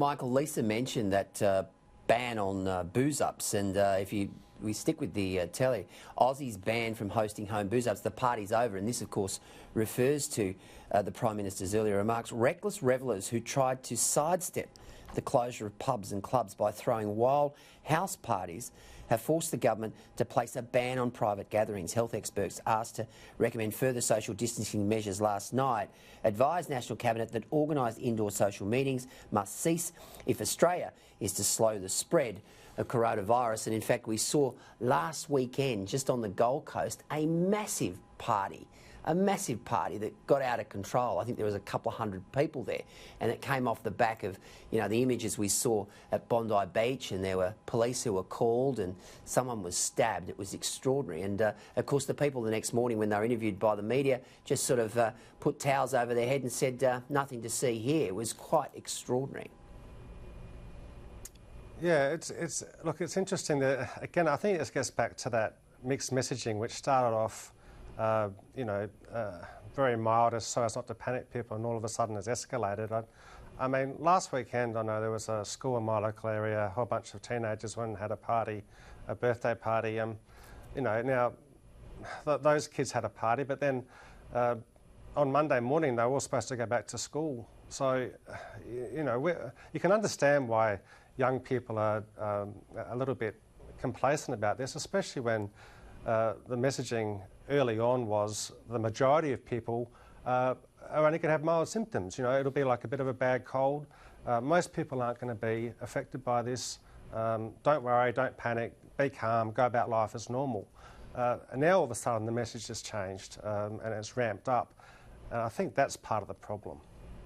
Michael, Lisa mentioned that ban on booze-ups, and we stick with the telly, Aussies banned from hosting home booze-ups. The party's over, and this, of course, refers to the Prime Minister's earlier remarks. Reckless revellers who tried to sidestep the closure of pubs and clubs by throwing wild house parties have forced the government to place a ban on private gatherings. Health experts asked to recommend further social distancing measures last night advised National Cabinet that organised indoor social meetings must cease if Australia is to slow the spread of coronavirus. And in fact, we saw last weekend, just on the Gold Coast, a massive party that got out of control. I think there was a couple of hundred people there, and it came off the back of, the images we saw at Bondi Beach, and there were police who were called and someone was stabbed. It was extraordinary. And of course, the people the next morning when they were interviewed by the media just sort of put towels over their head and said, nothing to see here. It was quite extraordinary. Yeah, look, it's interesting that, again, I think this gets back to that mixed messaging, which started off very mild so as not to panic people, and all of a sudden has escalated. I mean, last weekend, I know there was a school in my local area, a whole bunch of teenagers went and had a party, a birthday party. Now, those kids had a party, but then on Monday morning, they were all supposed to go back to school. So, you can understand why young people are a little bit complacent about this, especially when the messaging early on was the majority of people are only going to have mild symptoms. It'll be like a bit of a bad cold. Most people aren't going to be affected by this. Don't worry, don't panic, be calm, go about life as normal. And now all of a sudden the message has changed and it's ramped up. And I think that's part of the problem.